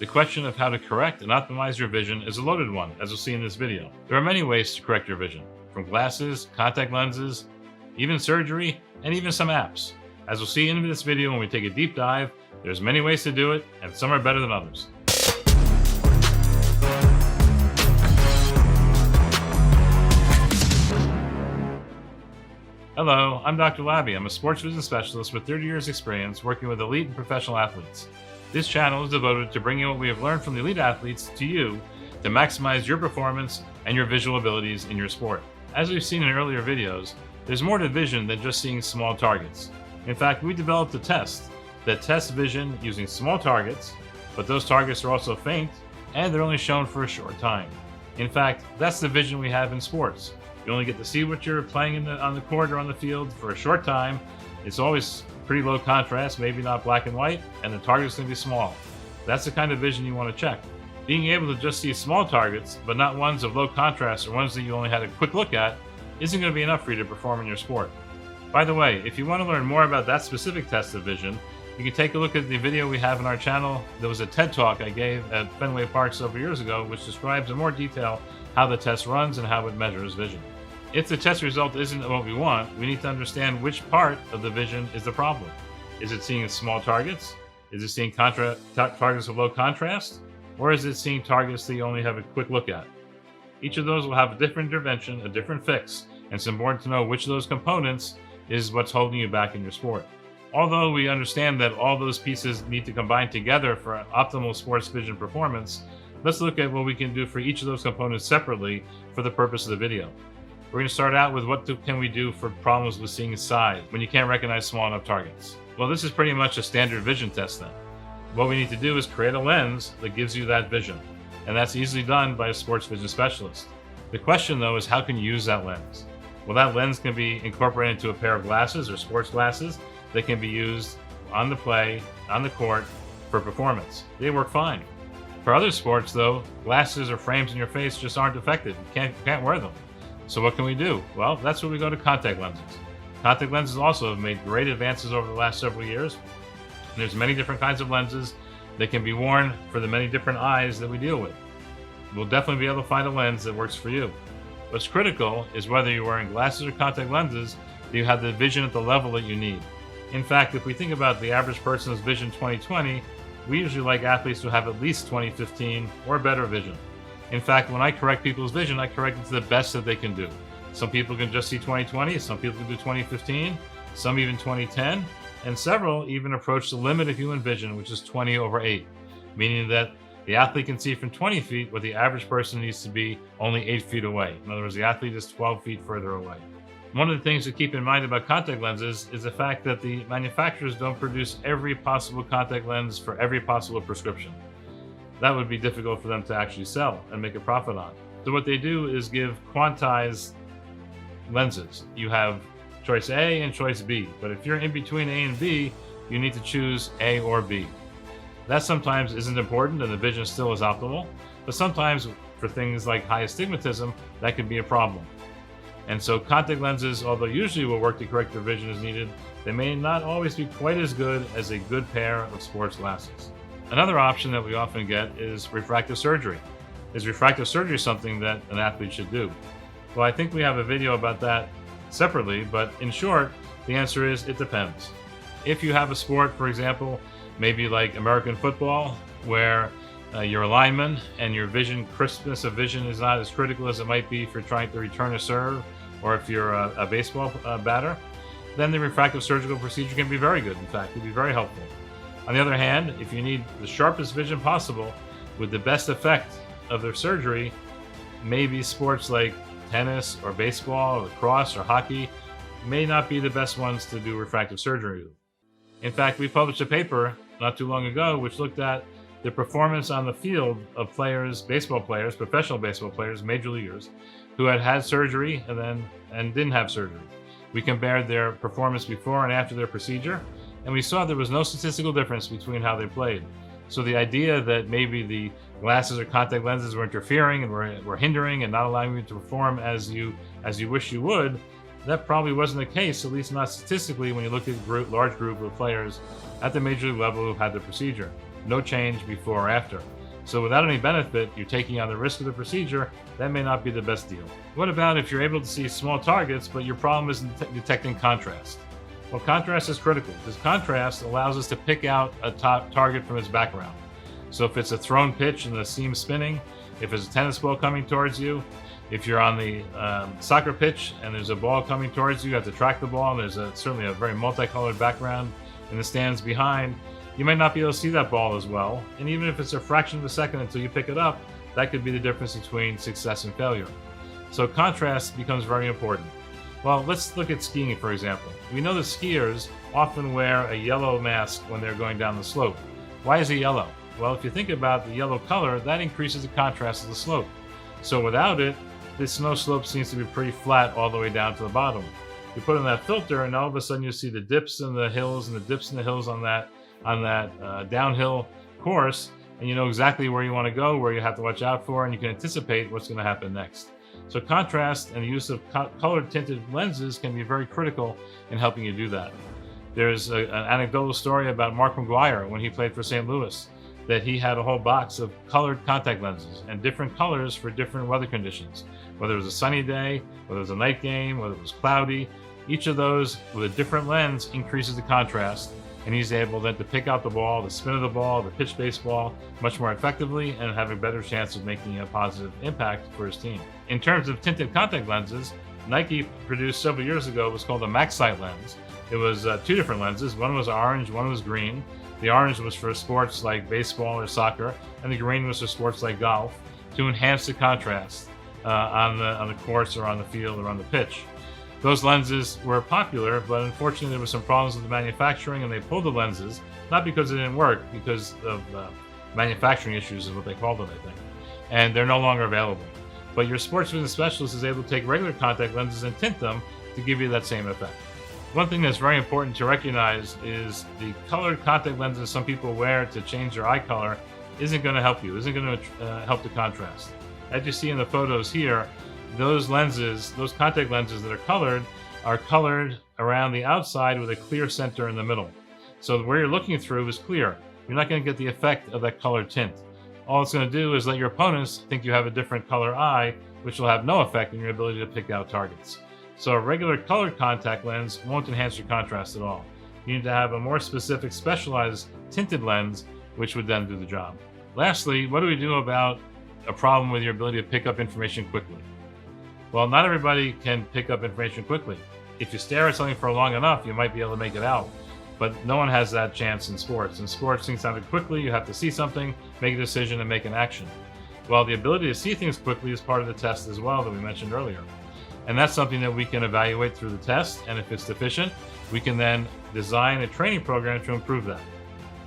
The question of how to correct and optimize your vision is a loaded one, as we'll see in this video. There are many ways to correct your vision, from glasses, contact lenses, even surgery, and even some apps. As we'll see in this video when we take a deep dive, there's many ways to do it, and some are better than others. Hello, I'm Dr. Laby. I'm a sports vision specialist with 30 years experience working with elite and professional athletes. This channel is devoted to bringing what we have learned from the elite athletes to you to maximize your performance and your visual abilities in your sport. As we've seen in earlier videos, there's more to vision than just seeing small targets. In fact, we developed a test that tests vision using small targets, but those targets are also faint and they're only shown for a short time. In fact, that's the vision we have in sports. You only get to see what you're playing on the court or on the field for a short time. It's always pretty low contrast, maybe not black and white, and the target's going to be small. That's the kind of vision you want to check. Being able to just see small targets, but not ones of low contrast or ones that you only had a quick look at, isn't going to be enough for you to perform in your sport. By the way, if you want to learn more about that specific test of vision, you can take a look at the video we have on our channel. There was a TED Talk I gave at Fenway Park several years ago, which describes in more detail how the test runs and how it measures vision. If the test result isn't what we want, we need to understand which part of the vision is the problem. Is it seeing small targets? Is it seeing targets of low contrast? Or is it seeing targets that you only have a quick look at? Each of those will have a different intervention, a different fix, and it's important to know which of those components is what's holding you back in your sport. Although we understand that all those pieces need to combine together for optimal sports vision performance, let's look at what we can do for each of those components separately for the purpose of the video. We're going to start out with what can we do for problems with seeing size when you can't recognize small enough targets. Well, this is pretty much a standard vision test then. What we need to do is create a lens that gives you that vision, and that's easily done by a sports vision specialist. The question though is, how can you use that lens? Well, that lens can be incorporated into a pair of glasses or sports glasses that can be used on the play, on the court, for performance. They work fine. For other sports though, glasses or frames in your face just aren't effective. You can't wear them. So what can we do? Well, that's where we go to contact lenses. Contact lenses also have made great advances over the last several years. There's many different kinds of lenses that can be worn for the many different eyes that we deal with. We'll definitely be able to find a lens that works for you. What's critical is whether you're wearing glasses or contact lenses, that you have the vision at the level that you need. In fact, if we think about the average person's vision 20/20, we usually like athletes to have at least 20/15 or better vision. In fact, when I correct people's vision, I correct it to the best that they can do. Some people can just see 20/20, some people can do 20/15, some even 20/10, and several even approach the limit of human vision, which is 20/8, meaning that the athlete can see from 20 feet what the average person needs to be only 8 feet away. In other words, the athlete is 12 feet further away. One of the things to keep in mind about contact lenses is the fact that the manufacturers don't produce every possible contact lens for every possible prescription. That would be difficult for them to actually sell and make a profit on. So what they do is give quantized lenses. You have choice A and choice B, but if you're in between A and B, you need to choose A or B. That sometimes isn't important and the vision still is optimal, but sometimes for things like high astigmatism, that could be a problem. And so contact lenses, although usually will work to correct your vision as needed, they may not always be quite as good as a good pair of sports glasses. Another option that we often get is refractive surgery. Is refractive surgery something that an athlete should do? Well, I think we have a video about that separately, but in short, the answer is it depends. If you have a sport, for example, maybe like American football, where you're a lineman and your crispness of vision is not as critical as it might be if you're trying to return a serve, or if you're a baseball batter, then the refractive surgical procedure can be very good. In fact, it can be very helpful. On the other hand, if you need the sharpest vision possible with the best effect of their surgery, maybe sports like tennis or baseball or lacrosse or hockey may not be the best ones to do refractive surgery with. In fact, we published a paper not too long ago which looked at the performance on the field of players, baseball players, professional baseball players, major leaguers, who had surgery and didn't have surgery. We compared their performance before and after their procedure, and we saw there was no statistical difference between how they played. So the idea that maybe the glasses or contact lenses were interfering and were hindering and not allowing you to perform as you wish you would, that probably wasn't the case, at least not statistically, when you look at a large group of players at the major league level who had the procedure. no change before or after. So without any benefit, you're taking on the risk of the procedure. That may not be the best deal. What about if you're able to see small targets, but your problem is detecting contrast? Well, contrast is critical because contrast allows us to pick out a top target from its background. So if it's a thrown pitch and the seam spinning, if it's a tennis ball coming towards you, if you're on the soccer pitch and there's a ball coming towards you, you have to track the ball, and there's certainly a very multicolored background in the stands behind, you might not be able to see that ball as well. And even if it's a fraction of a second until you pick it up, that could be the difference between success and failure. So contrast becomes very important. Well, let's look at skiing, for example. We know that skiers often wear a yellow mask when they're going down the slope. Why is it yellow? Well, if you think about the yellow color, that increases the contrast of the slope. So without it, the snow slope seems to be pretty flat all the way down to the bottom. You put in that filter, and all of a sudden you see the dips in the hills and the dips in the hills on that downhill course, and you know exactly where you want to go, where you have to watch out for, and you can anticipate what's going to happen next. So contrast and the use of colored tinted lenses can be very critical in helping you do that. There's an anecdotal story about Mark McGuire when he played for St. Louis, that he had a whole box of colored contact lenses and different colors for different weather conditions. Whether it was a sunny day, whether it was a night game, whether it was cloudy, each of those with a different lens increases the contrast, and he's able then to pick out the ball, the spin of the ball, the pitch baseball much more effectively and have a better chance of making a positive impact for his team. In terms of tinted contact lenses, Nike produced several years ago what's called a maximal lens. It was two different lenses. One was orange, one was green. The orange was for sports like baseball or soccer, and the green was for sports like golf, to enhance the contrast on the course or on the field or on the pitch. Those lenses were popular, but unfortunately there were some problems with the manufacturing, and they pulled the lenses, not because they didn't work, because of manufacturing issues is what they called it, I think. And they're no longer available. But your sports vision specialist is able to take regular contact lenses and tint them to give you that same effect. One thing that's very important to recognize is the colored contact lenses some people wear to change their eye color isn't going to help you, isn't going to help the contrast. As you see in the photos here, those lenses, those contact lenses that are colored around the outside with a clear center in the middle. So where you're looking through is clear. You're not going to get the effect of that colored tint. All it's going to do is let your opponents think you have a different color eye, which will have no effect in your ability to pick out targets. So a regular colored contact lens won't enhance your contrast at all. You need to have a more specific, specialized tinted lens, which would then do the job. Lastly, what do we do about a problem with your ability to pick up information quickly? Well, not everybody can pick up information quickly. If you stare at something for long enough, you might be able to make it out. But no one has that chance in sports. In sports, things happen quickly. You have to see something, make a decision, and make an action. Well, the ability to see things quickly is part of the test as well that we mentioned earlier. And that's something that we can evaluate through the test, and if it's deficient, we can then design a training program to improve that.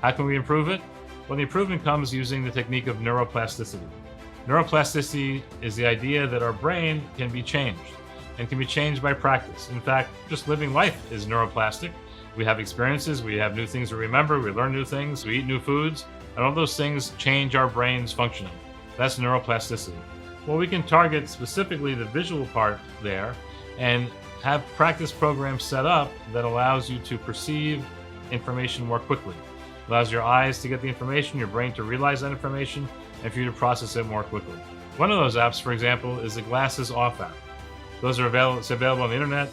How can we improve it? Well, the improvement comes using the technique of neuroplasticity. Neuroplasticity is the idea that our brain can be changed, and can be changed by practice. In fact, just living life is neuroplastic. We have experiences, we have new things to remember, we learn new things, we eat new foods, and all those things change our brain's functioning. That's neuroplasticity. Well, we can target specifically the visual part there and have practice programs set up that allows you to perceive information more quickly. Allows your eyes to get the information, your brain to realize that information, and for you to process it more quickly. One of those apps, for example, is the Glasses Off app. Those are available. It's available on the internet,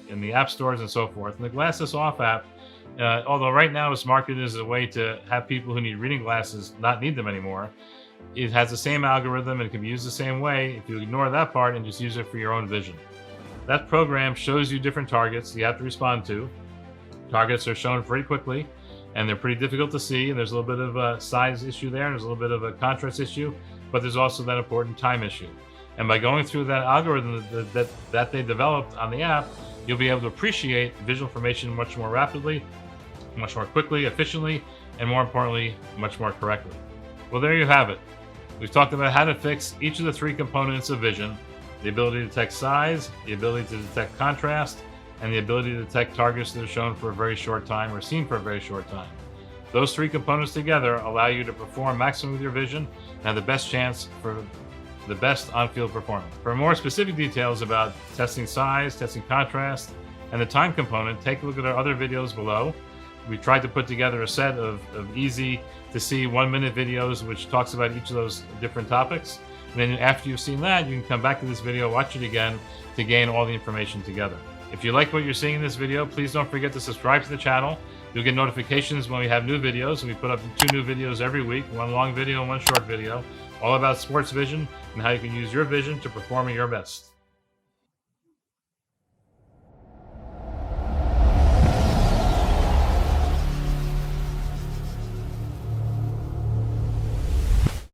in the app stores, and so forth. And the Glasses Off app, although right now it's marketed as a way to have people who need reading glasses not need them anymore, it has the same algorithm and can be used the same way if you ignore that part and just use it for your own vision. That program shows you different targets you have to respond to. Targets are shown very quickly, and they're pretty difficult to see, and there's a little bit of a size issue there, and there's a little bit of a contrast issue, but there's also that important time issue. And by going through that algorithm that they developed on the app, you'll be able to appreciate visual information much more rapidly, much more quickly, efficiently, and more importantly, much more correctly. Well, there you have it. We've talked about how to fix each of the three components of vision: the ability to detect size, the ability to detect contrast, and the ability to detect targets that are shown for a very short time or seen for a very short time. Those three components together allow you to perform maximum with your vision and have the best chance for the best on-field performance. For more specific details about testing size, testing contrast, and the time component, take a look at our other videos below. we tried to put together a set of easy to see 1-minute videos which talks about each of those different topics. And then after you've seen that, you can come back to this video, watch it again to gain all the information together. If you like what you're seeing in this video, please don't forget to subscribe to the channel. You'll get notifications when we have new videos. We put up 2 new videos every week, 1 long video and 1 short video, all about sports vision and how you can use your vision to perform at your best.